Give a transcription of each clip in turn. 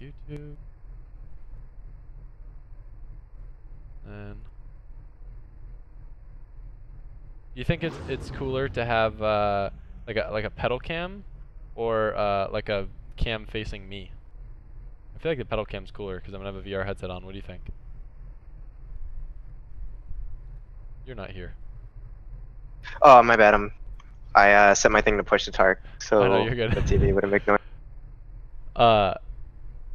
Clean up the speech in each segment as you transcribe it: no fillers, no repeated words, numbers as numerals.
YouTube. And you think it's cooler to have like a pedal cam or like a cam facing me? I feel like the pedal cam's cooler because I'm gonna have a VR headset on. What do you think? You're not here. Oh, my bad. I set my thing to push to target, so I know you're good. the TV wouldn't make noise.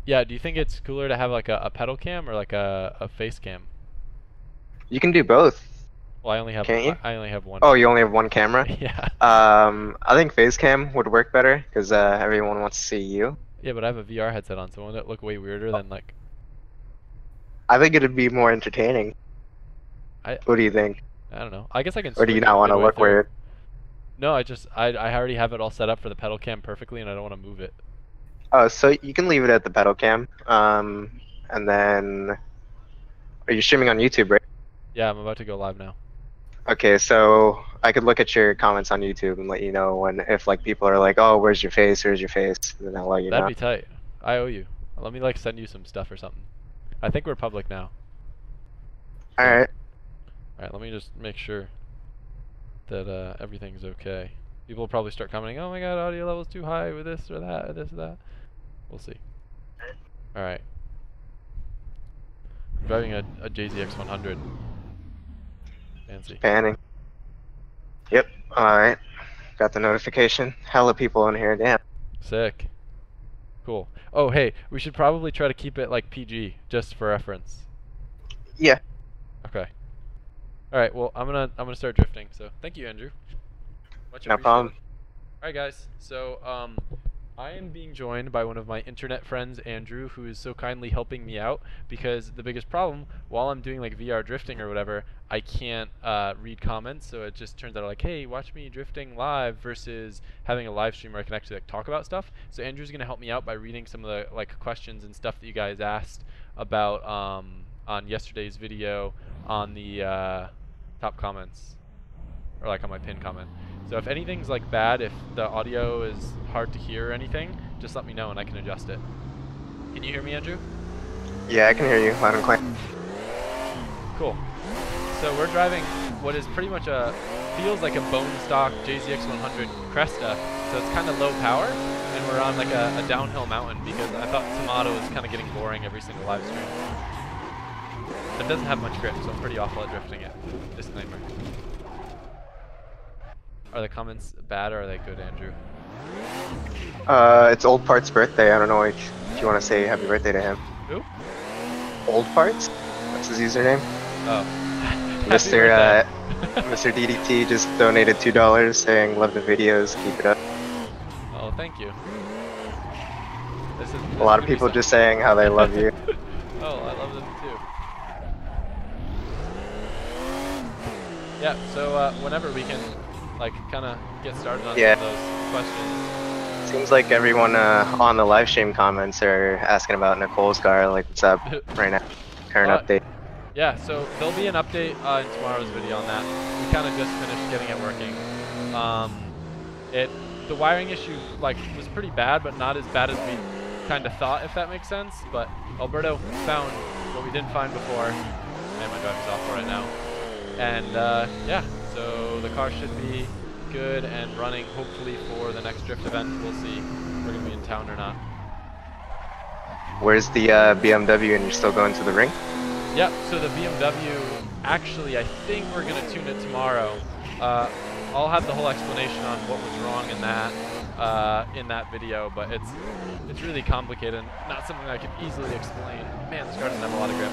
Yeah. Do you think it's cooler to have like a pedal cam or like a face cam? You can do both, Well, I only have can't you? I only have one. Oh, you only have one camera? Yeah. I think face cam would work better because everyone wants to see you. Yeah, but I have a VR headset on, so won't it look way weirder than like? I think it'd be more entertaining. What do you think? I don't know. I guess I can Or do you switch not it want to midway look through. weird? No, I already have it all set up for the pedal cam perfectly, and I don't want to move it. Oh, so you can leave it at the pedal cam. And then, are you streaming on YouTube, right? Yeah, I'm about to go live now. Okay, so I could look at your comments on YouTube and let you know if like people are like, "Oh, where's your face? Where's your face?" Then I'll let you know. That'd be tight. I owe you. Let me like send you some stuff or something. I think we're public now. All right. All right. Let me just make sure that everything's okay. People will probably start commenting, "Oh my God, audio level's too high with this or that or this or that." We'll see. All right. I'm driving a JZX100. Fancy. Panning. Yep. All right. Got the notification. Hella people in here. Damn. Sick. Cool. Oh, hey, we should probably try to keep it like PG, just for reference. Yeah. Okay. All right. Well, I'm gonna start drifting. So thank you, Andrew. Much No appreciated. problem. All right, guys. So I am being joined by one of my internet friends, Andrew, who is so kindly helping me out because the biggest problem while I'm doing like VR drifting or whatever, I can't read comments. So it just turns out like, hey, watch me drifting live versus having a live stream where I can actually like talk about stuff. So Andrew's gonna help me out by reading some of the like questions and stuff that you guys asked about on yesterday's video on the top comments or like on my pinned comment. So if anything's like bad, if the audio is hard to hear or anything, just let me know and I can adjust it. Can you hear me, Andrew? Yeah, I can hear you loud and clear. Cool. So we're driving what is pretty much feels like a bone stock JZX100 Cresta. So it's kind of low power, and we're on like a downhill mountain because I thought Tomato was kind of getting boring every single live stream. It doesn't have much grip, so I'm pretty awful at drifting it. Disclaimer. Are the comments bad or are they good, Andrew? It's Old Part's birthday. I don't know if you want to say happy birthday to him. Who? Old Parts? That's his username. Oh. Mr. Mr. DDT just donated $2 saying love the videos, keep it up. Oh, thank you. This A lot of people just saying how they love you. Oh, I love them too. Yeah, so whenever we can like kind of get started on some of those questions. Seems like everyone on the live stream comments are asking about Nicole's car, like what's up right now, current update. Yeah, so there'll be an update in tomorrow's video on that. We kind of just finished getting it working. The wiring issue like was pretty bad, but not as bad as we kind of thought, if that makes sense. But Alberto found what we didn't find before. Man, my driving's off right now. And yeah, so the car should be good and running hopefully for the next drift event. We'll see if we're going to be in town or not. Where's the BMW and you're still going to the ring? Yep, so the BMW, actually I think we're going to tune it tomorrow. I'll have the whole explanation on what was wrong in that video, but it's really complicated and not something I can easily explain. Man, this car doesn't have a lot of grip.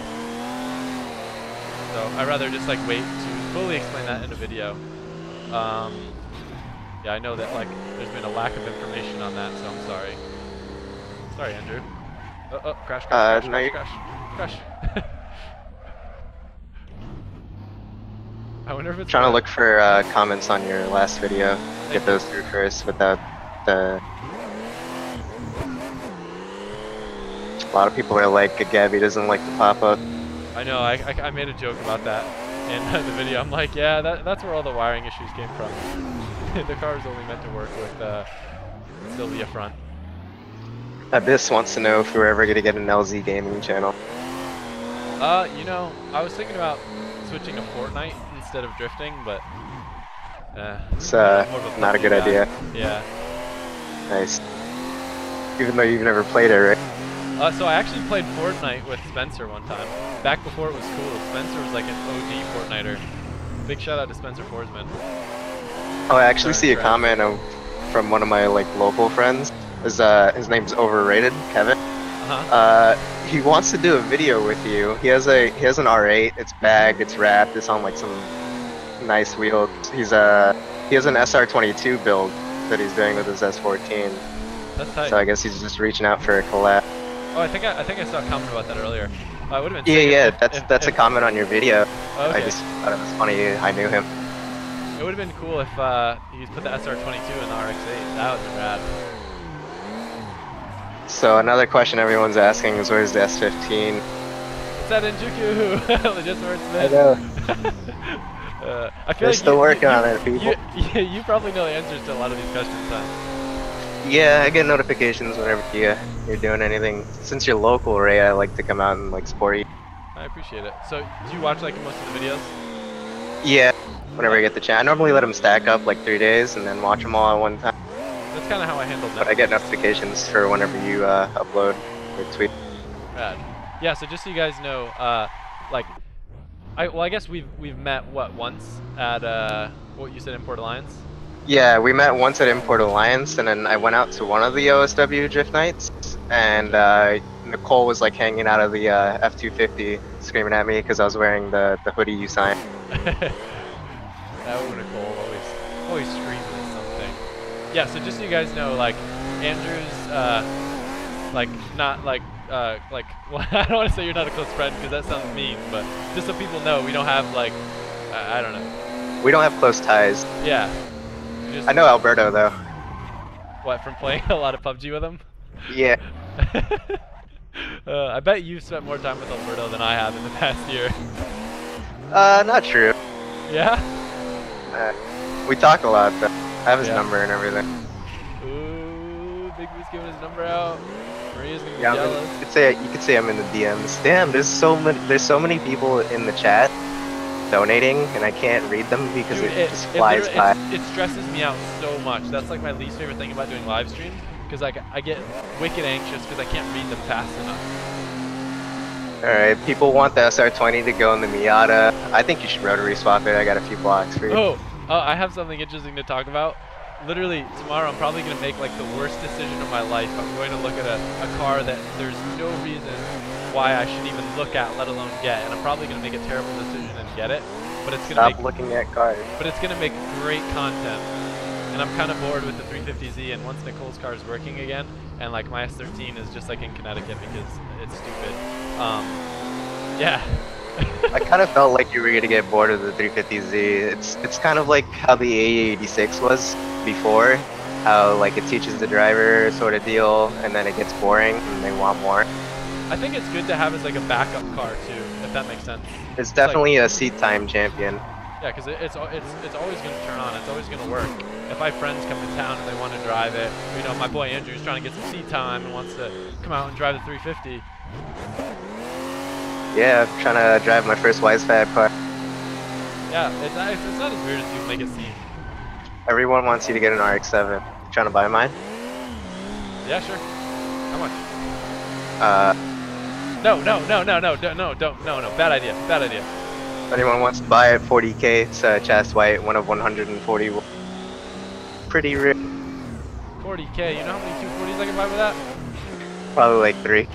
So I'd rather just like wait to fully explain that in a video. Yeah, I know that like there's been a lack of information on that, so I'm sorry. Sorry, Andrew. Oh, crash, crash, crash, crash, crash, crash. I wonder if it's trying to look for comments on your last video. Get those through first without the. A lot of people are like, Gabby doesn't like the pop-up. I know, I made a joke about that in the video. I'm like, yeah, that's where all the wiring issues came from. The car is only meant to work with Sylvia front. Abyss wants to know if we're ever gonna get an LZ gaming channel. You know, I was thinking about switching to Fortnite instead of drifting, but It's I'm more of a not a PUBG good guy. idea. Yeah. Nice. Even though you've never played it, right? So I actually played Fortnite with Spencer one time. Back before it was cool. Spencer was like an OG Fortniter. Big shout out to Spencer Forsman. Oh, I actually see a comment from one of my like local friends. His name's Overrated, Kevin. He wants to do a video with you. He has an R8. It's bagged. It's wrapped. It's on like some nice wheels. He has an SR22 build that he's doing with his S14. That's tight. So I guess he's just reaching out for a collab. Oh, I think I saw a comment about that earlier. It would have been Yeah, that's a comment on your video. Okay. I just thought it was funny. I knew him. It would have been cool if he put the SR22 in the RX-8. That would have been rad. So another question everyone's asking is, where's the S15? It's at Injuku. Just where it's been. I know. I feel They're like still working on it, people. You probably know the answers to a lot of these questions, huh? Yeah, I get notifications whenever you're doing anything. Since you're local, Ray, I like to come out and like support you. I appreciate it. So, do you watch like most of the videos? Yeah, whenever I get the chance. I normally let them stack up like 3 days and then watch them all at one time. That's kind of how I handle Netflix. But I get notifications for whenever you upload or tweet. Rad. Yeah, so just so you guys know, like, I guess we've met once at what you said, Import Alliance. Yeah, we met once at Import Alliance, and then I went out to one of the OSW drift nights, and Nicole was like hanging out of the F250, screaming at me because I was wearing the hoodie you signed. That was Nicole always screaming at something. Yeah, so just so you guys know, like, Andrew's like not like well, I don't want to say you're not a close friend because that sounds mean, but just so people know, we don't have like I don't know. We don't have close ties. Yeah. I know Alberto though. What, from playing a lot of PUBG with him? Yeah. I bet you've spent more time with Alberto than I have in the past year. Not true. Yeah? We talk a lot though. I have his number and everything. Ooh, Big B's giving his number out. Maria's gonna be Yeah, jealous. you could say I'm in the DMs. Damn, there's so many people in the chat donating, and I can't read them because Dude, it just flies by. It stresses me out so much. That's like my least favorite thing about doing live streams, because like I get wicked anxious because I can't read them fast enough. Alright, people want the SR20 to go in the Miata. I think you should rotary swap it. I got a few blocks for you. Oh, I have something interesting to talk about. Literally, tomorrow I'm probably going to make like the worst decision of my life. I'm going to look at a car that there's no reason why I should even look at, let alone get. And I'm probably going to make a terrible decision and get it. But it's going to Stop looking at cars. But it's going to make great content. And I'm kind of bored with the 350Z, and once Nicole's car is working again, and like my S13 is just like in Connecticut because it's stupid. Yeah. I kind of felt like you were gonna get bored of the 350Z. It's kind of like how the A86 was before, how like it teaches the driver sort of deal, and then it gets boring and they want more. I think it's good to have as like a backup car too, if that makes sense. It's definitely like a seat time champion. Yeah, because it's always going to turn on. It's always going to work. If my friends come to town and they want to drive it, you know, my boy Andrew's trying to get some seat time and wants to come out and drive the 350. Yeah, I'm trying to drive my first Wisefab car. Yeah, it's not as weird as people make it seem. Everyone wants you to get an RX-7. You trying to buy mine? Yeah, sure. How much? No, bad idea. If anyone wants to buy it, 40K. It's chest white, one of 140. Pretty rare. 40K. You know how many 240s I can buy with that? Probably like 3.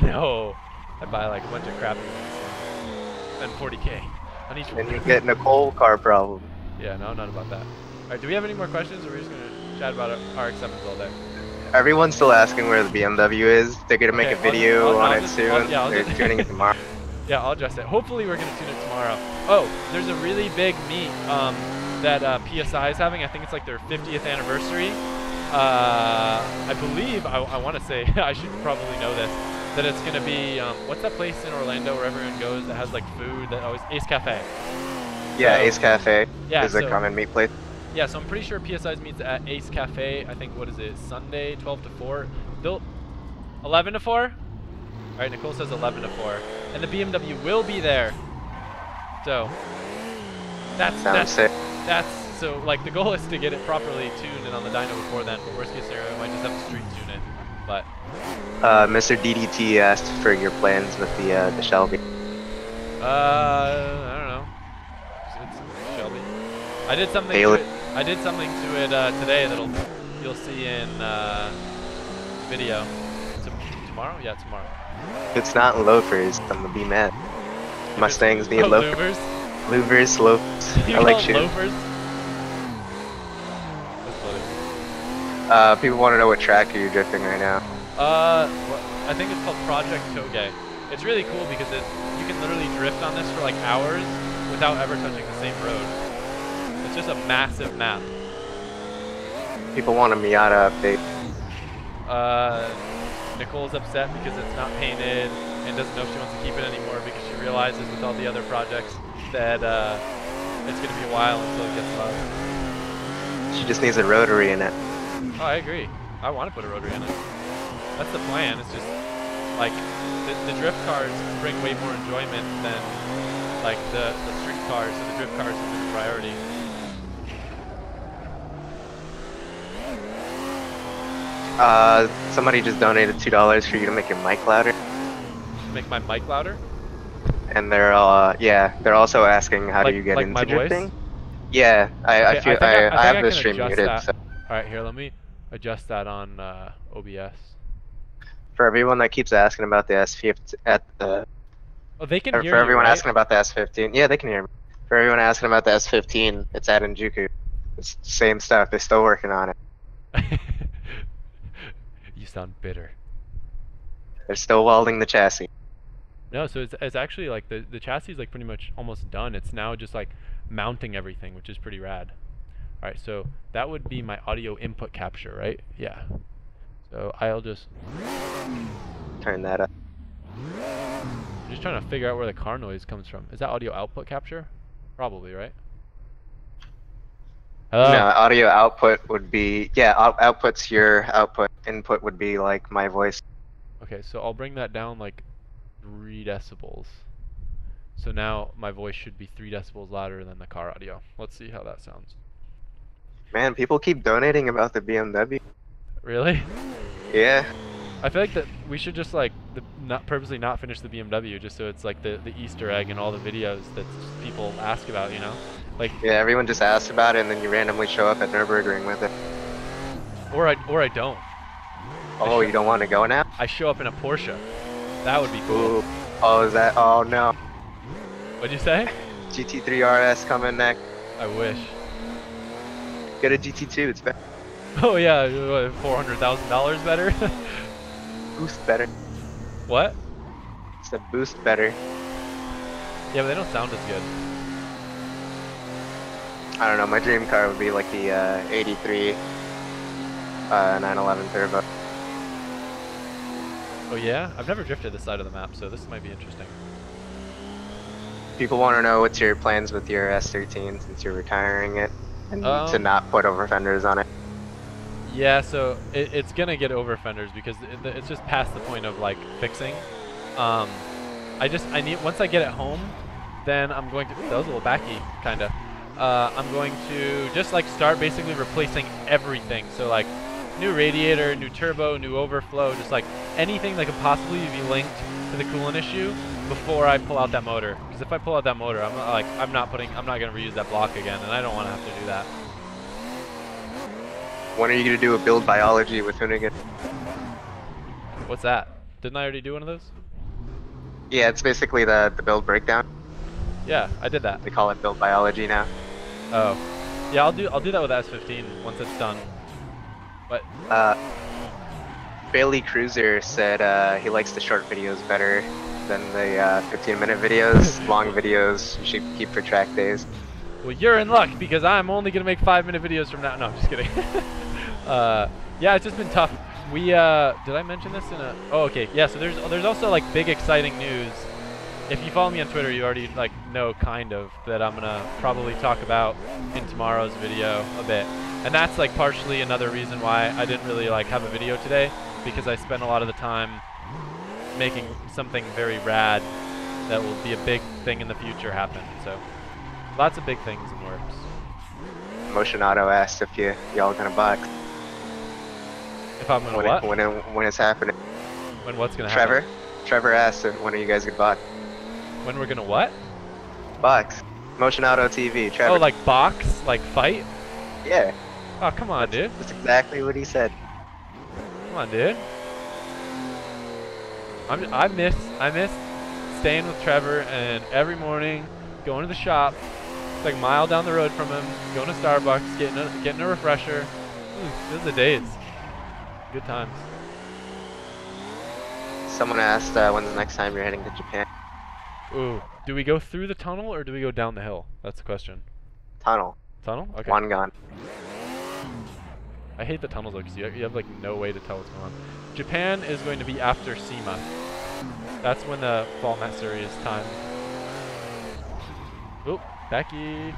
No, I buy like a bunch of crappy ones. And 40K on each one. And you get Nicole car problem. Yeah, no, not about that. All right, do we have any more questions, or are we just gonna chat about RX-7s all day? Everyone's still asking where the BMW is. They're gonna make a video on it soon. They're tuning it tomorrow. Yeah, I'll address it. Hopefully we're gonna tune it tomorrow. Oh, there's a really big meet that PSI is having. I think it's like their 50th anniversary. I believe, I want to say, I should probably know this, that it's gonna be, what's that place in Orlando where everyone goes that has like food that always, Ace Cafe. Yeah, So, Ace Cafe yeah, is a common meet place. Yeah, so I'm pretty sure PSI's meets at Ace Cafe. I think, what is it, Sunday, 12 to 4. 11 to 4? All right, Nicole says 11 to 4. And the BMW will be there. So, that's so like the goal is to get it properly tuned and on the dyno before then, but worst case scenario, I might just have to street tune it. But Mr. DDT asked for your plans with the Shelby. I don't know. It's Shelby. I did something to it. I did something to it today that'll you'll see in video. Tomorrow? Yeah, tomorrow. It's not loafers. I'm gonna be mad. Mustangs need loafers. Louvers, loafers. I like shoes. Loafers? People want to know what track are you drifting right now? I think it's called Project Touge. It's really cool because you can literally drift on this for like hours without ever touching the same road. It's just a massive map. People want a Miata update. Nicole's upset because it's not painted and doesn't know if she wants to keep it anymore because she realizes with all the other projects that it's going to be a while until it gets love. She just needs a rotary in it. Oh, I agree. I want to put a rotary in it. That's the plan. It's just like the drift cars bring way more enjoyment than like the street cars, so the drift cars have been a priority. Somebody just donated $2 for you to make your mic louder. Make my mic louder? And they're they're also asking how do you get into drifting? Yeah, I have the stream muted. So. All right, here, let me adjust that on OBS. For everyone that keeps asking about the S15 Oh, they can hear for everyone you, right? asking about the S15, yeah, they can hear me. For everyone asking about the S15, it's at Injuku. It's the same stuff. They're still working on it. You sound bitter. They're still welding the chassis. No, so it's actually like the chassis is like pretty much almost done. It's now just like mounting everything, which is pretty rad. All right, so that would be my audio input capture, right? Yeah. So I'll just turn that up. I'm just trying to figure out where the car noise comes from. Is that audio output capture? Probably, right? Hello? No, audio output would be, output's your output. Input would be like my voice. Okay, so I'll bring that down like 3 decibels. So now my voice should be 3 decibels louder than the car audio. Let's see how that sounds. Man, people keep donating about the BMW. Really? Yeah. I feel like that we should just like purposely not finish the BMW just so it's like the Easter egg in all the videos that people ask about, you know? Like yeah, everyone just asks about it and then you randomly show up at Nürburgring with it. Or I don't. Oh, you don't want to go now? I show up in a Porsche. That would be cool. Ooh. Oh, is that? Oh no. What'd you say? GT3 RS coming next. I wish. Get a GT2, it's better. Oh yeah, $400,000 better? Boost better. What? It's a boost better. Yeah, but they don't sound as good. I don't know, my dream car would be like the 83 911 Turbo. Oh yeah? I've never drifted this side of the map, so this might be interesting. People want to know what's your plans with your S13 since you're retiring it and to not put over fenders on it. Yeah, so it's gonna get over fenders because it's just past the point of like fixing. I need once I get it home, then I'm going to. That was a little backy, kinda. I'm going to just like start basically replacing everything. So like new radiator, new turbo, new overflow, just like anything that could possibly be linked to the coolant issue before I pull out that motor. Because if I pull out that motor, I'm not gonna reuse that block again, and I don't want to have to do that. When are you gonna do a build biology with Hoonigan? What's that? Didn't I already do one of those? Yeah, it's basically the build breakdown. Yeah, I did that. They call it build biology now. Oh, yeah, I'll do that with S15 once it's done. But Bailey Cruiser said he likes the short videos better than the 15-minute videos. Long videos you should keep for track days. Well, you're in luck because I'm only gonna make 5-minute videos from now. No, I'm just kidding. Yeah, it's just been tough. We did I mention this in a? Oh, okay. Yeah. So there's also like big exciting news. If you follow me on Twitter, you already like know kind of that I'm gonna probably talk about in tomorrow's video a bit, and that's like partially another reason why I didn't really like have a video today, because I spent a lot of the time making something very rad that will be a big thing in the future happen. So lots of big things in works. Motion Auto asked if y'all gonna box. If I'm gonna what? When it's happening. When what's gonna happen? Trevor asked if when are you guys gonna box? When we're gonna what? Box. Motion Auto TV. Trevor. Oh, like box? Like fight? Yeah. Oh, come on, dude. That's exactly what he said. Come on, dude. I miss staying with Trevor and every morning going to the shop. It's like a mile down the road from him, going to Starbucks, getting a refresher. Those are the days. Good times. Someone asked when's the next time you're heading to Japan? Ooh, do we go through the tunnel or do we go down the hill? That's the question. Tunnel. Tunnel? Okay. One gone. I hate the tunnels though because you have like no way to tell what's going on. Japan is going to be after SEMA. That's when the Fall Master is time. Oop, Becky.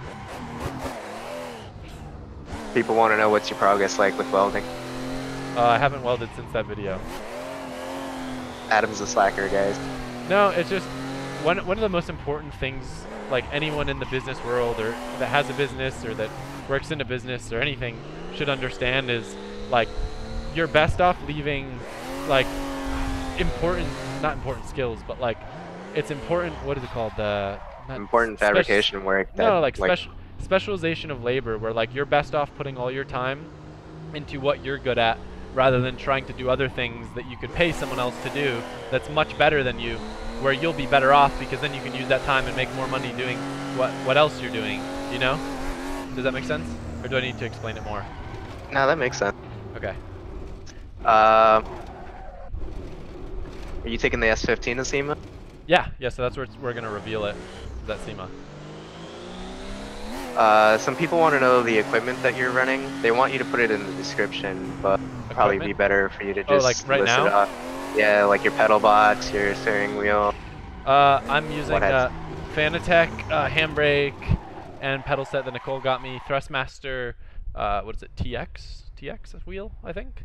People want to know what's your progress like with welding. I haven't welded since that video. Adam's a slacker, guys. No, it's just one of the most important things, like anyone in the business world or that has a business or that works in a business or anything should understand is like you're best off leaving like not important skills, but like it's important, what is it called? Important fabrication work. No, like specialization of labor where like you're best off putting all your time into what you're good at rather than trying to do other things that you could pay someone else to do that's much better than you, where you'll be better off because then you can use that time and make more money doing what else you're doing, you know? Does that make sense? Or do I need to explain it more? No, that makes sense. Okay. Are you taking the S15 to SEMA? Yeah, so that's where we're gonna reveal it, that SEMA. Some people want to know the equipment that you're running. They want you to put it in the description, but it'd probably be better for you to just like right list now? it off. Yeah, like your pedal box, your steering wheel. I'm using Fanatec handbrake and pedal set that Nicole got me. Thrustmaster, what is it? TX wheel, I think.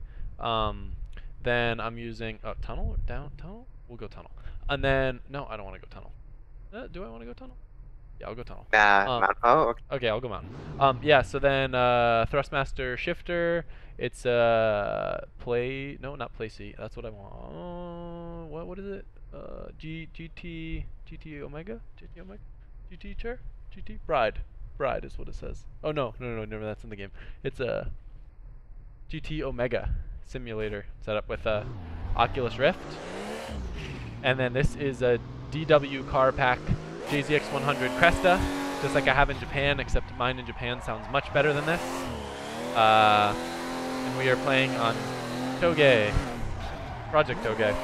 Then I'm using tunnel or down tunnel. We'll go tunnel. And then no, I don't want to go tunnel. Do I want to go tunnel? Yeah, I'll go tunnel. Nah, okay. Okay, I'll go mountain. Yeah, so then Thrustmaster shifter. It's not play C. That's what I want. What is it? GT Omega? GT Omega? GT chair? GT Bride is what it says. Oh no, never. That's in the game. It's a GT Omega simulator set up with Oculus Rift. And then this is a DW car pack JZX100 Cresta, just like I have in Japan, except mine in Japan sounds much better than this. And we are playing on Touge, Project Touge.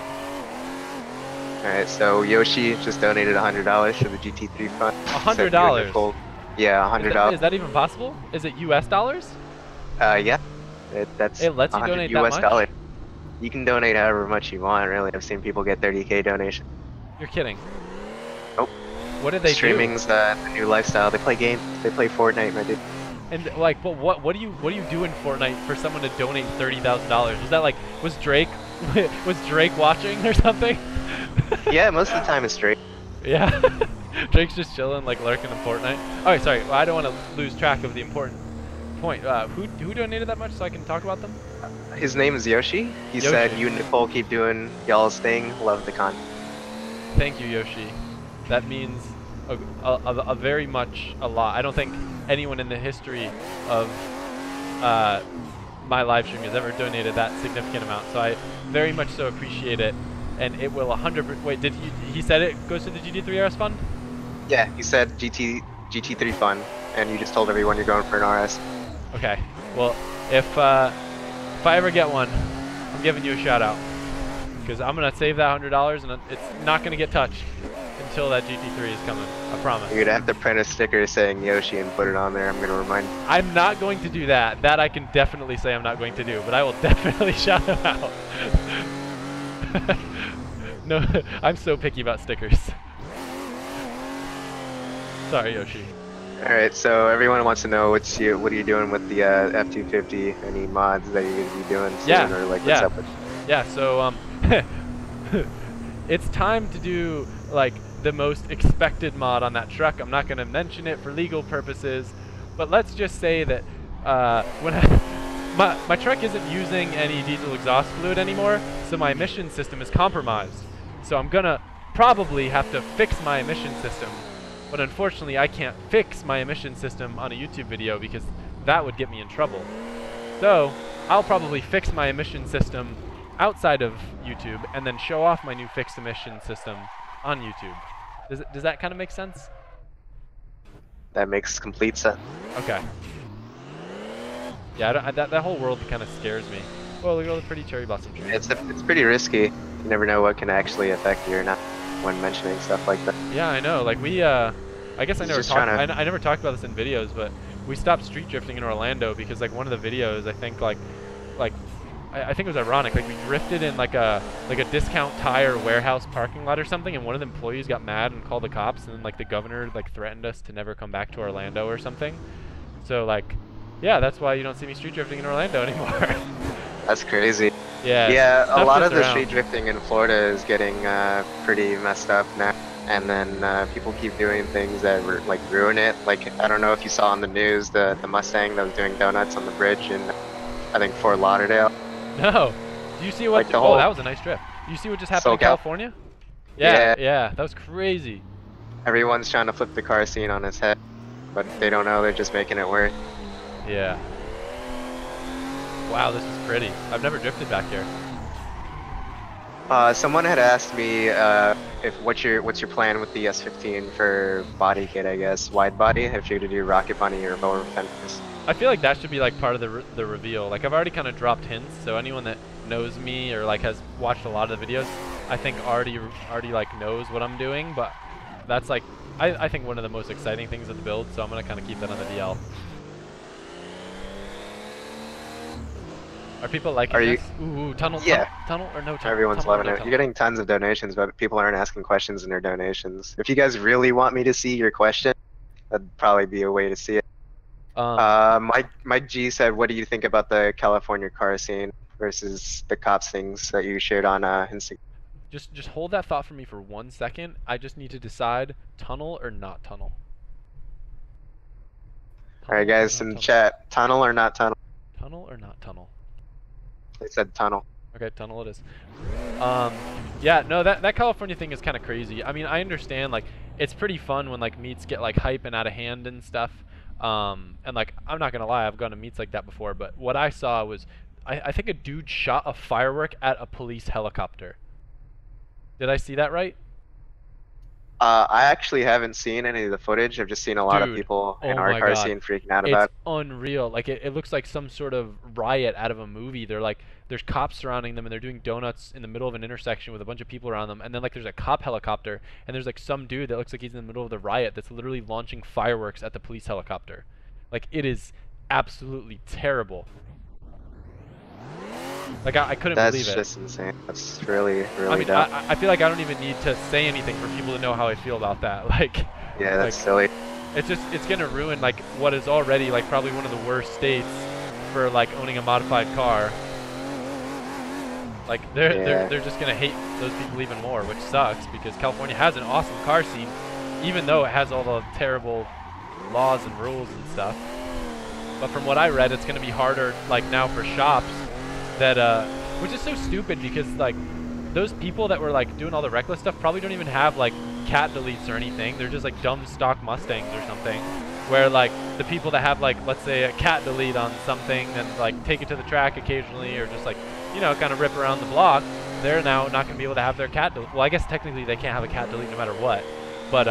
Alright, so Yoshi just donated $100 to the GT3 fund. $100? Yeah, $100. Is that even possible? Is it US dollars? Yeah. That's it lets you donate US that much? dollar. You can donate however much you want, really. I've seen people get 30K donations. You're kidding. Nope. What did they Streaming's do? the new lifestyle. They play games. They play Fortnite, my dude. And like, but what do you do in Fortnite for someone to donate $30,000? Was that like, was Drake watching or something? Yeah, most of the time it's Drake. Yeah. Drake's just chilling, like lurking in Fortnite. Alright, sorry. Well, I don't want to lose track of the important point. Who donated that much so I can talk about them? His name is Yoshi. He said, you and Nicole keep doing y'all's thing. Love the content. Thank you, Yoshi. That means a very much a lot. I don't think anyone in the history of my live stream has ever donated that significant amount. So I very much so appreciate it. And it will 100%. Wait, he said it goes to the GT3 RS fund? Yeah, he said GT3 fund, and you just told everyone you're going for an RS. Okay. Well, if I ever get one, I'm giving you a shout out because I'm gonna save that $100 and it's not gonna get touched until that GT3 is coming. I promise. You're gonna have to print a sticker saying Yoshi and put it on there. I'm gonna remind you. I'm not going to do that. That I can definitely say I'm not going to do, but I will definitely shout him out. No, I'm so picky about stickers. Sorry, Yoshi. Alright, so everyone wants to know what are you doing with the F250? Any mods that you're gonna be doing soon, or like what's up with? Yeah, so it's time to do like the most expected mod on that truck. I'm not going to mention it for legal purposes, but let's just say that when my truck isn't using any diesel exhaust fluid anymore, so my emission system is compromised. So I'm gonna probably have to fix my emission system, but unfortunately I can't fix my emission system on a YouTube video because that would get me in trouble. So I'll probably fix my emission system outside of YouTube and then show off my new fixed emission system on YouTube. Does that kind of make sense? That makes complete sense. Okay. Yeah, that whole world kind of scares me. Oh, look at all the pretty cherry blossom trees. It's pretty risky. You never know what can actually affect you or not when mentioning stuff like that. Yeah, I know. Like I guess I never talked about this in videos, but we stopped street drifting in Orlando because like one of the videos, I think I think it was ironic. Like we drifted in like a discount tire warehouse parking lot or something, and one of the employees got mad and called the cops, and then like the governor like threatened us to never come back to Orlando or something. So like, yeah, that's why you don't see me street drifting in Orlando anymore. That's crazy. Yeah. Yeah, a lot of the street drifting in Florida is getting pretty messed up now, and then people keep doing things that like ruin it. Like I don't know if you saw on the news the Mustang that was doing donuts on the bridge in I think Fort Lauderdale. No. Do you see what? Like oh, that was a nice drift. You see what just happened in California? Yeah, that was crazy. Everyone's trying to flip the car scene on its head, but they don't know they're just making it work. Yeah. Wow, this is pretty. I've never drifted back here. Someone had asked me what's your plan with the S15 for body kit, I guess, wide body, if you're to do rocket bunny or lower fenders. I feel like that should be like part of the reveal. Like I've already kind of dropped hints, so anyone that knows me or like has watched a lot of the videos, I think already like knows what I'm doing. But that's like I think one of the most exciting things of the build, so I'm gonna kind of keep that on the DL. Are people liking this? Ooh, tunnel, yeah. Tunnel or no tunnel? Everyone's tunnel loving it. You're getting tons of donations, but people aren't asking questions in their donations. If you guys really want me to see your question, that'd probably be a way to see it. Mike G said, what do you think about the California car scene versus the cops things that you shared on Instagram? Just hold that thought for me for 1 second. I just need to decide tunnel or not tunnel. Alright guys in chat, tunnel or not tunnel? Tunnel or not tunnel? They said tunnel. Okay, tunnel it is. Yeah, no, that California thing is kind of crazy. I mean, I understand, like, it's pretty fun when, like, meets get, like, hype and out of hand and stuff. And, like, I'm not gonna lie, I've gone to meets like that before, but what I saw was, I think a dude shot a firework at a police helicopter. Did I see that right? I actually haven't seen any of the footage. I've just seen a lot of people in our car scene freaking out about it. It's unreal. Like it looks like some sort of riot out of a movie. They're like, there's cops surrounding them and they're doing donuts in the middle of an intersection with a bunch of people around them. And then like there's a cop helicopter and there's like some dude that looks like he's in the middle of the riot that's literally launching fireworks at the police helicopter. Like it is absolutely terrible. Like I couldn't believe it. That's just insane. That's really I mean, dumb. I feel like I don't even need to say anything for people to know how I feel about that. Like, yeah, that's silly. It's gonna ruin like what is already like probably one of the worst states for like owning a modified car. Like they're just gonna hate those people even more, which sucks because California has an awesome car scene, even though it has all the terrible laws and rules and stuff. But from what I read, it's gonna be harder like now for shops. That which is so stupid because like those people that were like doing all the reckless stuff probably don't even have like cat deletes or anything. They're just like dumb stock Mustangs or something. Where like the people that have like let's say a cat delete on something and like take it to the track occasionally or just like you know kind of rip around the block, they're now not gonna be able to have their cat delete. Well, I guess technically they can't have a cat delete no matter what, but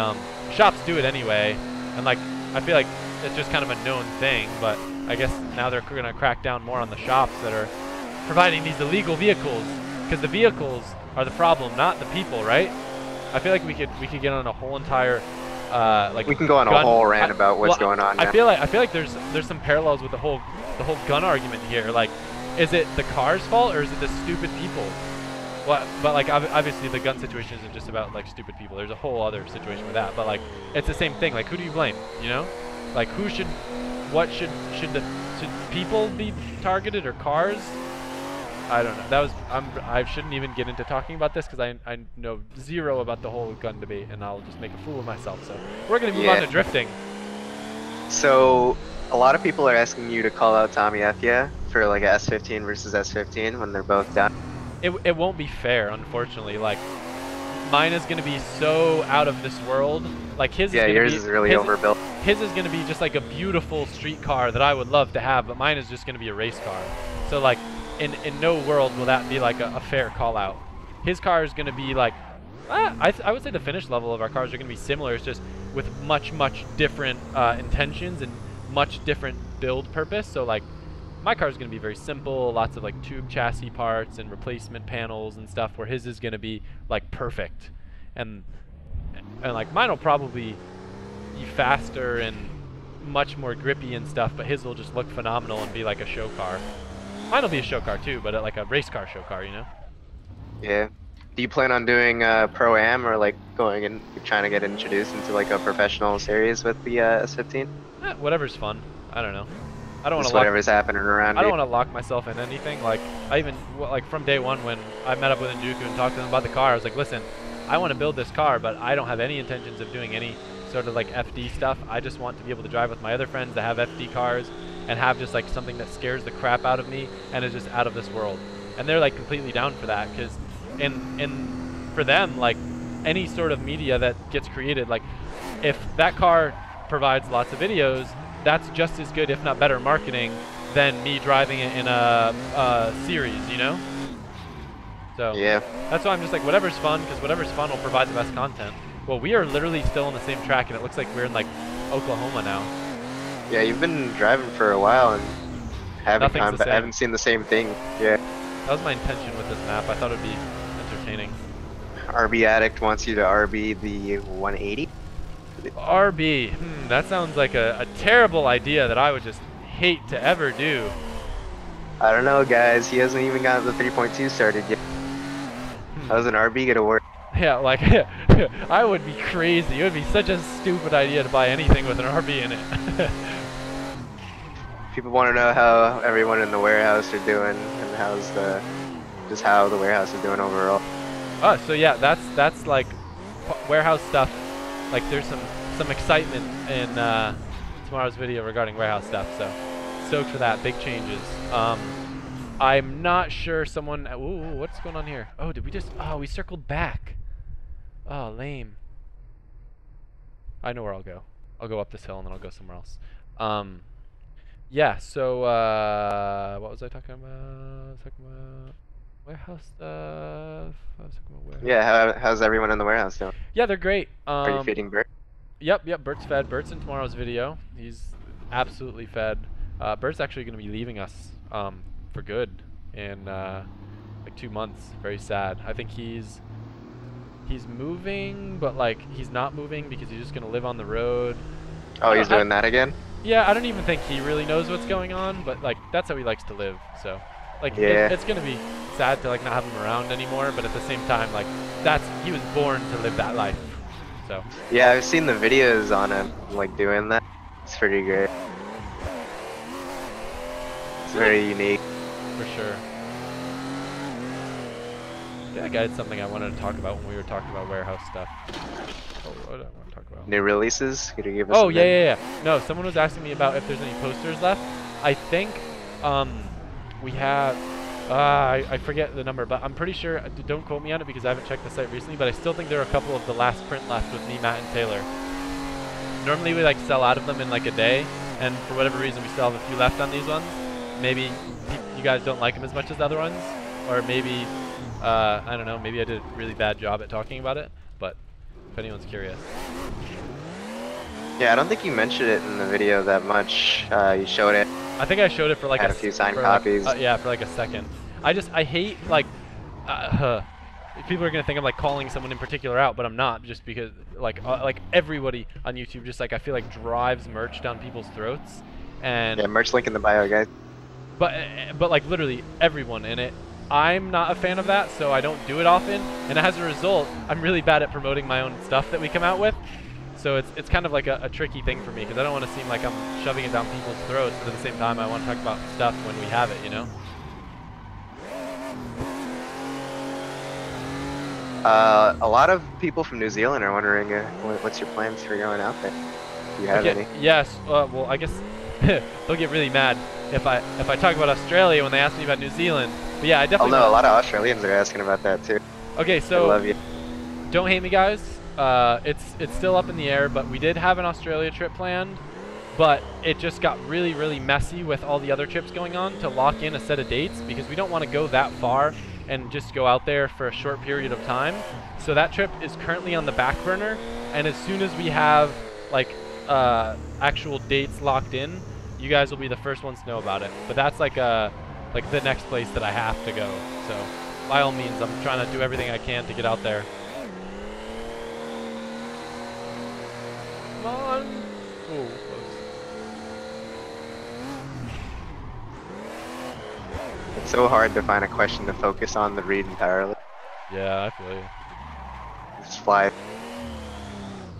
shops do it anyway, and like I feel like it's just kind of a known thing. But I guess now they're gonna crack down more on the shops that are providing these illegal vehicles, because the vehicles are the problem, not the people, right? I feel like we could get on a whole entire like we can go on a whole rant about what's going on. I feel like there's some parallels with the whole gun argument here. Like, is it the car's fault or is it the stupid people? Well, but like obviously the gun situation isn't just about like stupid people. There's a whole other situation with that. But like it's the same thing. Like who do you blame? You know, like who should, what should people be targeted or cars? I don't know. That was I shouldn't even get into talking about this because I know zero about the whole gun debate, and I'll just make a fool of myself. So we're gonna move on to drifting. So a lot of people are asking you to call out Tommy F for like a S15 versus S15 when they're both down. It won't be fair, unfortunately. Like mine is gonna be so out of this world. Like his is gonna yours be, is really overbuilt. His is gonna be just like a beautiful street car that I would love to have, but mine is just gonna be a race car. So like in no world will that be like a fair call out. His car is gonna be like I would say the finish level of our cars are gonna be similar. It's just with much different intentions and much different build purpose. So like my car is going to be very simple, lots of like tube chassis parts and replacement panels and stuff, where his is going to be like perfect. And like mine will probably be faster and much more grippy and stuff, but his will just look phenomenal and be like a show car. Mine will be a show car too, but like a race car show car, you know? Yeah. Do you plan on doing Pro-Am or like going and trying to get introduced into like a professional series with the S15? Whatever's fun. I don't know. I don't want to whatever's happening around. I don't want to lock myself in anything. Like I even like from day one when I met up with Nduku and talked to them about the car, I was like, listen, I want to build this car, but I don't have any intentions of doing any sort of like FD stuff. I just want to be able to drive with my other friends that have FD cars and have just like something that scares the crap out of me and is just out of this world. And they're like completely down for that, because for them, like any sort of media that gets created, like if that car provides lots of videos, that's just as good, if not better, marketing than me driving it in a series, you know? So yeah, that's why I'm just like, whatever's fun, because whatever's fun will provide the best content. Well, we are literally still on the same track, and it looks like we're in like Oklahoma now. Yeah, you've been driving for a while and haven't seen the same thing. Yeah. That was my intention with this map. I thought it'd be entertaining. RB Addict wants you to RB the 180. RB, that sounds like a terrible idea that I would just hate to ever do. I don't know, guys. He hasn't even got the 3.2 started yet. How's an RB gonna work? Yeah, like, I would be crazy. It would be such a stupid idea to buy anything with an RB in it. People want to know how everyone in the warehouse are doing and just how the warehouse is doing overall. Oh, so yeah, that's like warehouse stuff. Like there's some excitement in tomorrow's video regarding warehouse stuff, so stoked for that. Big changes. I'm not sure someone. Ooh, what's going on here? Oh, we circled back. Oh, lame. I know where I'll go. I'll go up this hill and then I'll go somewhere else. Yeah. So what was I talking about? I was talking about warehouse stuff. I was talking about warehouse. Yeah. How's everyone in the warehouse doing? Yeah, they're great. Are you feeding Bert? Yep. Bert's fed. Bert's in tomorrow's video. He's absolutely fed. Bert's actually going to be leaving us for good in like 2 months. Very sad. I think he's moving, but like he's not moving because he's just going to live on the road. Oh, he's doing that again? Yeah, I don't even think he really knows what's going on, but like that's how he likes to live. So like it's going to be sad to like not have him around anymore, but at the same time, like he was born to live that life. So yeah, I've seen the videos on him like doing that. It's pretty great. It's very unique. For sure. Yeah, I had something I wanted to talk about when we were talking about warehouse stuff. Oh, what did I want to talk about? New releases? Could you give us Oh, yeah. No, someone was asking me about if there's any posters left. I think we have, I forget the number, but I'm pretty sure, don't quote me on it because I haven't checked the site recently, but I still think there are a couple of the last print left with me, Matt, and Taylor. Normally we like sell out of them in like a day, and for whatever reason we still have a few left on these ones. Maybe you guys don't like them as much as the other ones, or maybe, I don't know, maybe I did a really bad job at talking about it, but if anyone's curious. Yeah, I don't think you mentioned it in the video that much. You showed it. I think I showed it for like a few signed copies. Like, yeah, for like a second. I hate like, people are gonna think I'm like calling someone in particular out, but I'm not, just because like everybody on YouTube just like I feel like drives merch down people's throats. And yeah, merch link in the bio, guys. But like literally everyone in it. I'm not a fan of that, so I don't do it often, and as a result, I'm really bad at promoting my own stuff that we come out with. So it's kind of like a tricky thing for me, because I don't want to seem like I'm shoving it down people's throats, but at the same time, I want to talk about stuff when we have it, you know? A lot of people from New Zealand are wondering what's your plans for going out there. Do you have any? Yes. Well, I guess they'll get really mad if I talk about Australia when they ask me about New Zealand. But yeah, I definitely. Oh no, a lot of Australians are asking about that too. Okay, so I love you. Don't hate me, guys. It's still up in the air, but we did have an Australia trip planned, but it just got really messy with all the other trips going on to lock in a set of dates because we don't want to go that far and just go out there for a short period of time. So that trip is currently on the back burner, and as soon as we have like actual dates locked in, you guys will be the first ones to know about it. But that's like the next place that I have to go. So by all means, I'm trying to do everything I can to get out there. Come on. Ooh, close. It's so hard to find a question to focus on the read entirely. Yeah, I feel you. Just fly.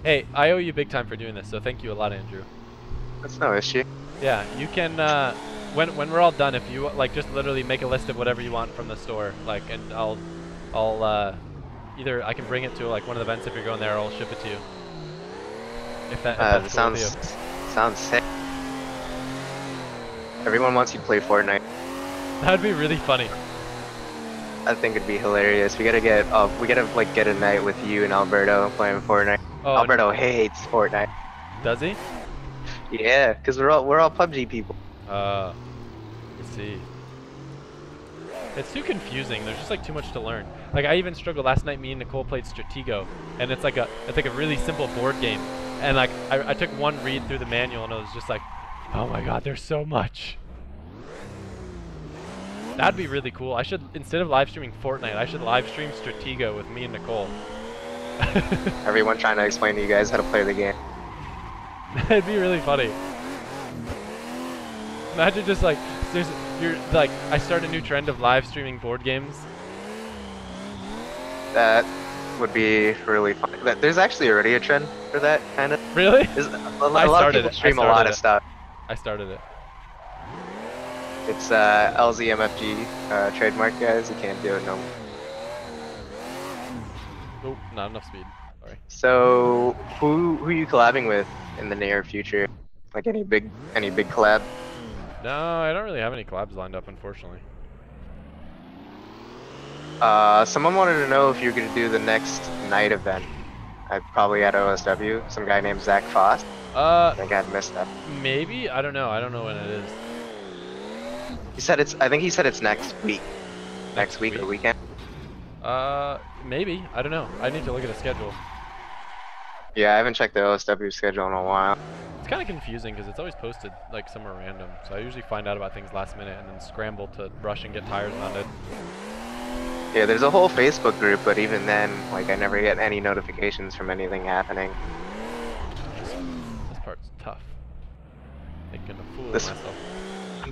Hey, I owe you big time for doing this, so thank you a lot, Andrew. That's no issue. Yeah, you can, when we're all done, if you, like, just literally make a list of whatever you want from the store, like, and I'll either I can bring it to, like, one of the events if you're going there, or I'll ship it to you. If that's cool with you. Sounds sick. Everyone wants you to play Fortnite. That'd be really funny. I think it'd be hilarious. We gotta get a night with you and Alberto playing Fortnite. Oh, Alberto hates Fortnite. Does he? Yeah, cause we're all PUBG people. I see. It's too confusing. There's just like too much to learn. Like I even struggled last night. Me and Nicole played Stratego, and it's like a really simple board game. And like I took one read through the manual, and it was just like, oh my god, there's so much. That'd be really cool. I should, instead of live streaming Fortnite, I should live stream Stratego with me and Nicole. Everyone trying to explain to you guys how to play the game. It'd be really funny. Imagine just like, I start a new trend of live streaming board games. That would be really fun. There's actually already a trend for that, kind of. Really? A lot of people stream a lot of stuff. I started it. It's LZMFG trademark, guys. You can't do it no more. Oh, not enough speed. Sorry. So, who are you collabing with in the near future? Like any big collab? No, I don't really have any collabs lined up, unfortunately. Someone wanted to know if you're gonna do the next night event. Probably at OSW. Some guy named Zach Foss. I think I missed that. Maybe? I don't know. I don't know when it is. I think he said it's next week. Next week or weekend. Maybe. I don't know. I need to look at the schedule. Yeah, I haven't checked the OSW schedule in a while. It's kind of confusing because it's always posted like somewhere random. So I usually find out about things last minute and then scramble to rush and get tires mounted. Yeah, there's a whole Facebook group, but even then, like, I never get any notifications from anything happening. This part's tough. Making a fool of myself.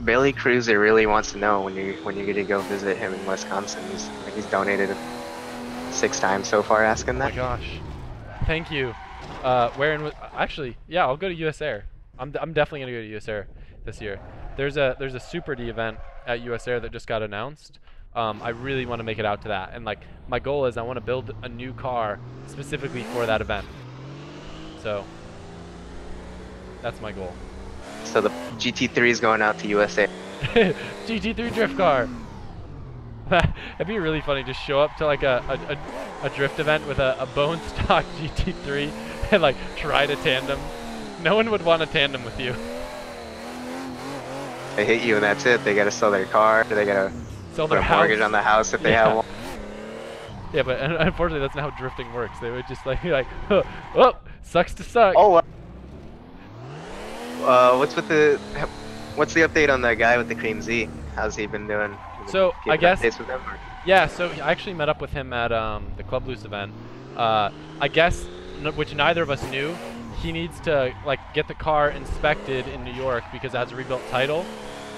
Billy Cruiser really wants to know when you're gonna go visit him in Wisconsin. He's donated 6 times so far asking that. Oh my gosh. Thank you. Actually, yeah, I'll go to US Air. I'm definitely gonna go to US Air this year. There's a Super D event at US Air that just got announced. I really want to make it out to that, and like my goal is I want to build a new car specifically for that event. So that's my goal. So the GT3 is going out to USA. GT3 drift car. It'd be really funny. Just show up to like a drift event with a bone stock GT3 and like try to tandem. No one would want to tandem with you. They hit you and that's it. They gotta sell their car. They gotta sell put their a mortgage on the house if they have one. Yeah, but unfortunately that's not how drifting works. They would just like be like, oh, sucks to suck. Oh. What's the update on that guy with the Cream Z? How's he been doing? So I guess with him, yeah. So I actually met up with him at the Club Loose event. I guess which neither of us knew. He needs to like get the car inspected in New York because it has a rebuilt title.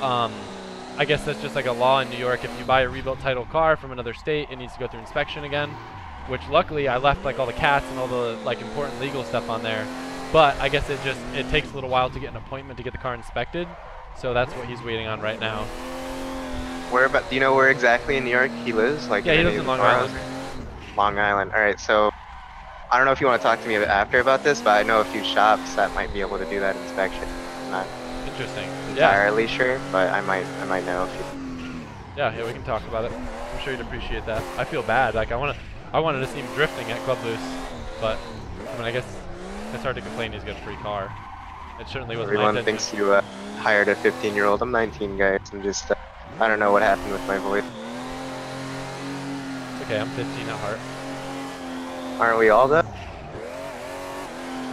I guess that's just like a law in New York. If you buy a rebuilt title car from another state, it needs to go through inspection again. Which luckily I left like all the cats and all the like important legal stuff on there. But I guess it takes a little while to get an appointment to get the car inspected. So that's what he's waiting on right now. Do you know where exactly in New York he lives? Like yeah, he lives in Long Island. Long Island. All right, so I don't know if you want to talk to me after about this, but I know a few shops that might be able to do that inspection. I'm not Interesting. entirely sure, but I might know a few. Yeah, we can talk about it. I'm sure you'd appreciate that. I feel bad. Like I wanted to see him drifting at Club Loose, but I mean, I guess it's hard to complain. He's got a free car. It certainly wasn't my Everyone intention. thinks you hired a 15-year-old. I'm 19, guys. I'm just I don't know what happened with my voice. It's okay, I'm 15 at heart. Aren't we all though?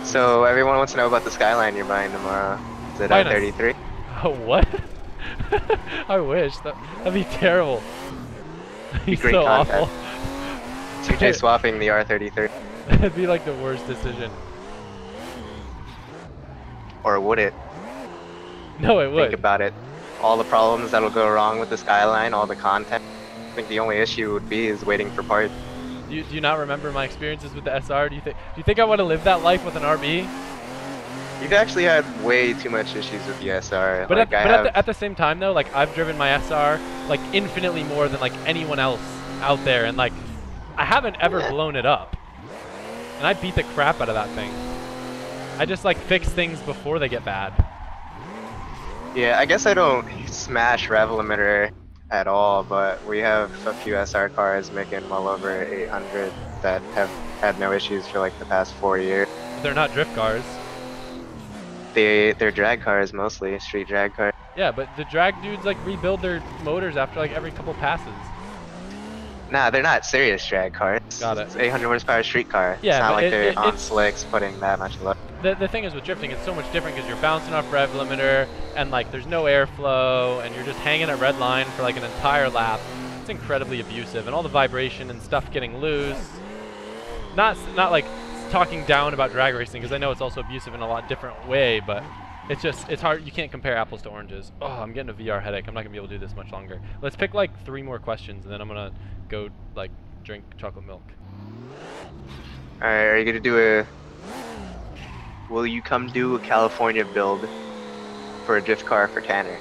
So everyone wants to know about the Skyline you're buying tomorrow. Is it 33? Oh, what? I wish. That'd be terrible. He's great so content. awful. TJ swapping the R33. It'd be like the worst decision. Or would it? No, it would. Think about it. All the problems that'll go wrong with the Skyline, all the content. I think the only issue would be is waiting for parts. Do you not remember my experiences with the SR? Do you think I want to live that life with an RB? You've actually had way too much issues with the SR. But, like, at the same time though, like I've driven my SR like infinitely more than like anyone else out there, and like I haven't ever blown it up. And I beat the crap out of that thing. I just like fix things before they get bad. Yeah, I guess I don't smash rev limiter at all, but we have a few SR cars making well over 800 that have had no issues for like the past 4 years. They're not drift cars. They're drag cars mostly, street drag cars. Yeah, but the drag dudes like rebuild their motors after like every couple passes. Nah, they're not serious drag cars. Got it. It's 800 horsepower street car. Yeah, it's not like they're on it's slicks putting that much load. The thing is with drifting, it's so much different because you're bouncing off rev limiter and like there's no airflow and you're just hanging at red line for like an entire lap. It's incredibly abusive, and all the vibration and stuff getting loose. Not like talking down about drag racing, because I know it's also abusive in a lot different way, but it's hard. You can't compare apples to oranges. Oh, I'm getting a VR headache. I'm not gonna be able to do this much longer. Let's pick like 3 more questions, and then I'm gonna go like drink chocolate milk. All right, are you gonna do a? Will you come do a California build for a drift car for Tanner?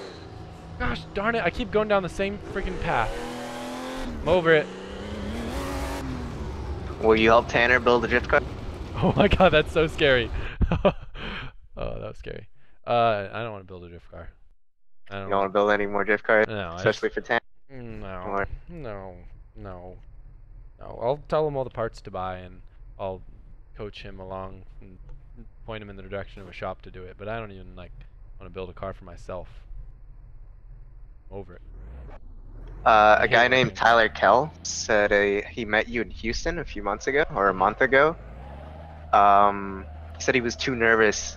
Gosh darn it! I keep going down the same freaking path. I'm over it. Will you help Tanner build a drift car? Oh my god, that's so scary. Oh, that was scary. I don't want to build a drift car. You don't want to build any more drift cars? No, especially for Tanner? No. I'll tell him all the parts to buy, and I'll coach him along and point him in the direction of a shop to do it. But I don't even like want to build a car for myself. I'm over it. A guy named Tyler Kell said he met you in Houston a few months ago, or a month ago. He said he was too nervous,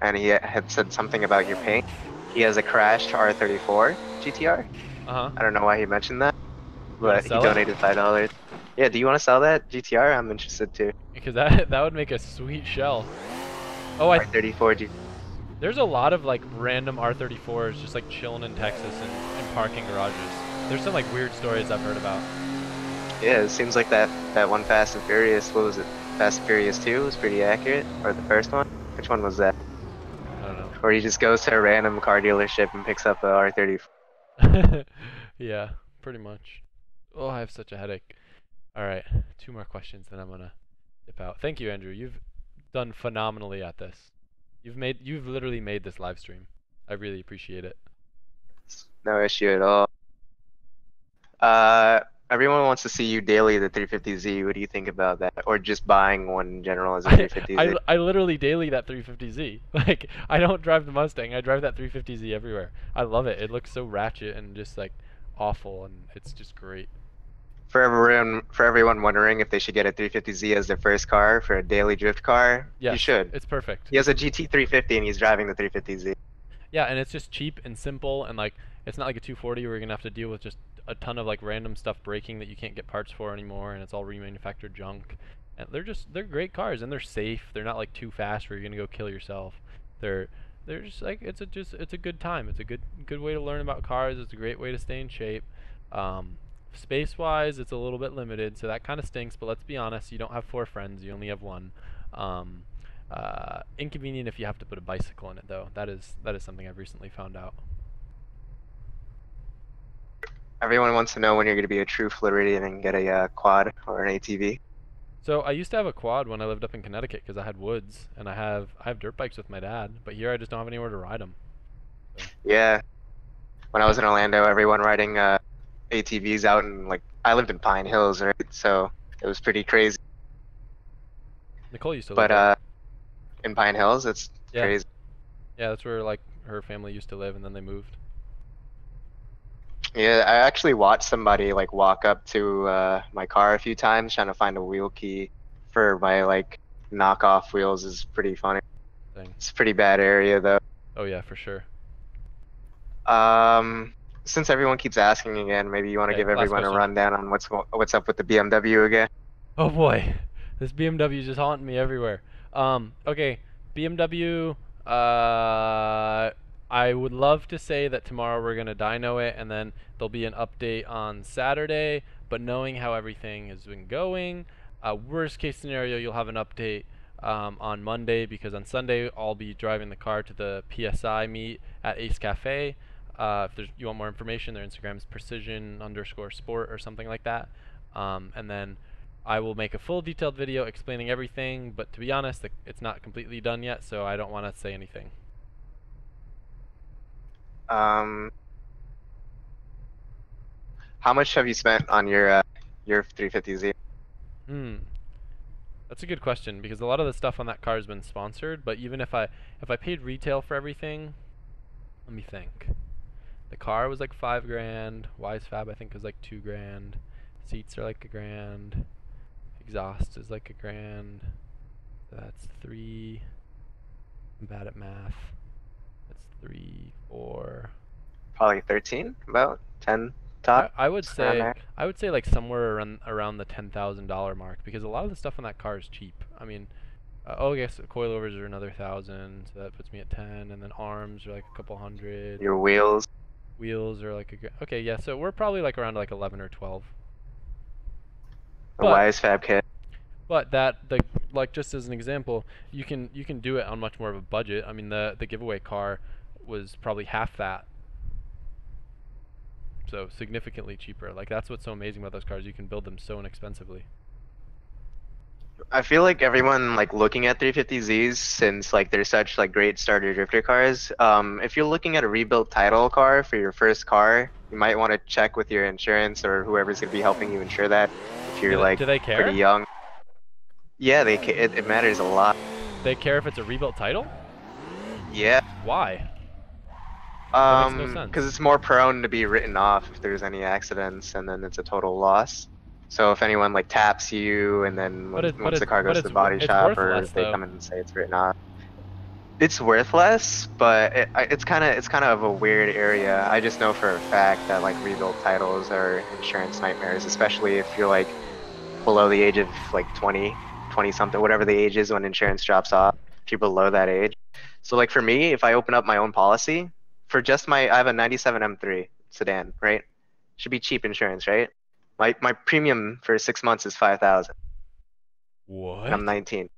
and he had said something about your paint. He has a crashed R34 GTR. I don't know why he mentioned that, but he donated $5. Yeah, do you want to sell that GTR? I'm interested too. Because that would make a sweet shell. Oh, R34 G. There's a lot of like random R34s just like chilling in Texas and in parking garages. There's some like weird stories I've heard about. Yeah, it seems like that one Fast and Furious, what was it? Fast and Furious 2 was pretty accurate, or the first one? Which one was that? I don't know. Or he just goes to a random car dealership and picks up a R34. Yeah, pretty much. Oh, I have such a headache. All right, 2 more questions, then I'm gonna dip out. Thank you, Andrew. You've done phenomenally at this. You've literally made this live stream. I really appreciate it. No issue at all. Everyone wants to see you daily the 350Z. What do you think about that? Or just buying one in general as a 350Z? I literally daily that 350Z. Like, I don't drive the Mustang. I drive that 350Z everywhere. I love it. It looks so ratchet and just like awful, and it's just great. For everyone wondering if they should get a 350Z as their first car for a daily drift car, you should. It's perfect. He has a GT350 and he's driving the 350Z. Yeah, and it's just cheap and simple, and like it's not like a 240 where you're gonna have to deal with just a ton of like random stuff breaking that you can't get parts for anymore, and it's all remanufactured junk. And they're great cars, and they're safe. They're not like too fast where you're gonna go kill yourself. They're just like it's a good time. It's a good way to learn about cars. It's a great way to stay in shape. Space wise, it's a little bit limited, so that kind of stinks, but let's be honest, you don't have 4 friends, you only have 1. Inconvenient if you have to put a bicycle in it though. That is something I've recently found out. Everyone wants to know when you're going to be a true Floridian and get a quad or an ATV. So I used to have a quad when I lived up in Connecticut because I had woods and I have dirt bikes with my dad, but here I just don't have anywhere to ride them. So Yeah, when I was yeah, in Orlando, everyone riding ATVs out, and like I lived in Pine Hills, right? So it was pretty crazy. Nicole used to live But there. in Pine Hills, it's Yeah, crazy. yeah, that's where like her family used to live and then they moved. Yeah, I actually watched somebody like walk up to my car a few times trying to find a wheel key for my like knockoff wheels is pretty funny. Thing. It's a pretty bad area though. Oh yeah, for sure. Um, since everyone keeps asking again, maybe you want to Okay, give last everyone a question. rundown on what's up with the BMW again. Oh boy, this BMW is just haunting me everywhere. Okay, BMW. I would love to say that tomorrow we're gonna dyno it, and then there'll be an update on Saturday. But knowing how everything has been going, worst case scenario, you'll have an update on Monday because on Sunday I'll be driving the car to the PSI meet at Ace Cafe. If you want more information, their Instagram is precision_sport or something like that. And then I will make a full detailed video explaining everything, but to be honest, it's not completely done yet, so I don't want to say anything. Um, how much have you spent on your 350Z? Hmm, that's a good question because a lot of the stuff on that car has been sponsored, but even if I paid retail for everything, let me think. The car was like 5 grand. Wise Fab I think was like 2 grand. Seats are like a grand. Exhaust is like a grand. So that's three. I'm bad at math. That's three, four. Probably 13, about 10 I, top, I would around say there. I would say like somewhere around the $10,000 mark because a lot of the stuff on that car is cheap. I mean, oh, I guess coilovers are another 1,000, so that puts me at 10, and then arms are like a couple hundred. Your wheels, Wheels are like okay, yeah, so we're probably like around like 11 or 12. a But Wise Fab kit. that the like just as an example, you can do it on much more of a budget. I mean, the giveaway car was probably half that, so significantly cheaper. Like that's what's so amazing about those cars. You can build them so inexpensively. I feel like everyone like looking at 350Zs since like they're such like great starter drifter cars. If you're looking at a rebuilt title car for your first car, you might want to check with your insurance or whoever's gonna be helping you insure that. If you're like Do they pretty care? young, yeah, it matters a lot. They care if it's a rebuilt title? Yeah, Why? That makes no because sense. it's more prone to be written off if there's any accidents, and then it's a total loss. So if anyone like taps you, and then But once the car goes to the body it's shop, worth or less they though. come in and say it's written off, it's worth less. But it's kind of a weird area. I just know for a fact that like rebuilt titles are insurance nightmares, especially if you're like below the age of like 20 something, whatever the age is when insurance drops off. If you're below that age. So like for me, if I open up my own policy for just I have a 97 M3 sedan, right? Should be cheap insurance, right? My premium for 6 months is 5,000, and I'm What? 19.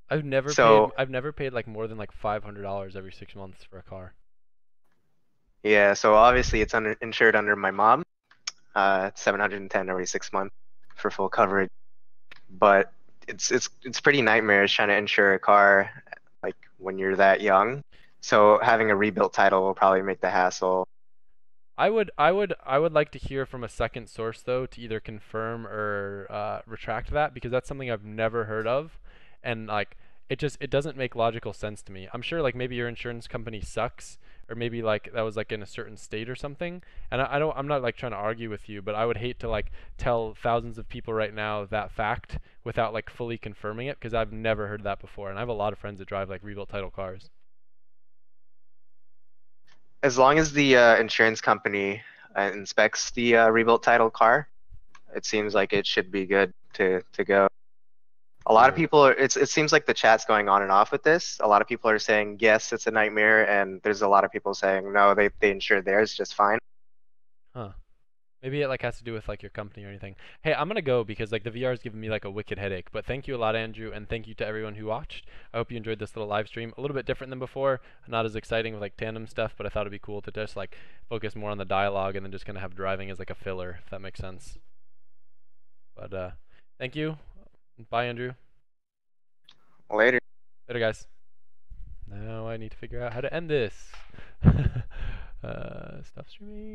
I've So never paid like more than like $500 every 6 months for a car. yeah, so obviously it's insured under my mom. It's 710 every 6 months for full coverage. But it's pretty nightmarish trying to insure a car like when you're that young. So having a rebuilt title will probably make the hassle. I would like to hear from a second source though to either confirm or retract that because that's something I've never heard of, and like it doesn't make logical sense to me. I'm sure like maybe your insurance company sucks, or maybe like that was like in a certain state or something. And I'm not like trying to argue with you, but I would hate to like tell thousands of people right now that fact without like fully confirming it because I've never heard that before, and I have a lot of friends that drive like rebuilt title cars. As long as the insurance company inspects the rebuilt title car, it seems like it should be good to go. A lot of Cool. people it seems like the chat's going on and off with this. A lot of people are saying yes, it's a nightmare, and there's a lot of people saying no, they insured theirs just fine. Huh. Maybe it like has to do with like your company or anything. Hey, I'm gonna go because like the VR is giving me like a wicked headache. But thank you a lot, Andrew, and thank you to everyone who watched. I hope you enjoyed this little live stream. A little bit different than before, not as exciting with like tandem stuff, but I thought it'd be cool to just like focus more on the dialogue and then just kind of have driving as like a filler, if that makes sense. But thank you. Bye, Andrew. Later. Later, guys. Now I need to figure out how to end this. Stop streaming.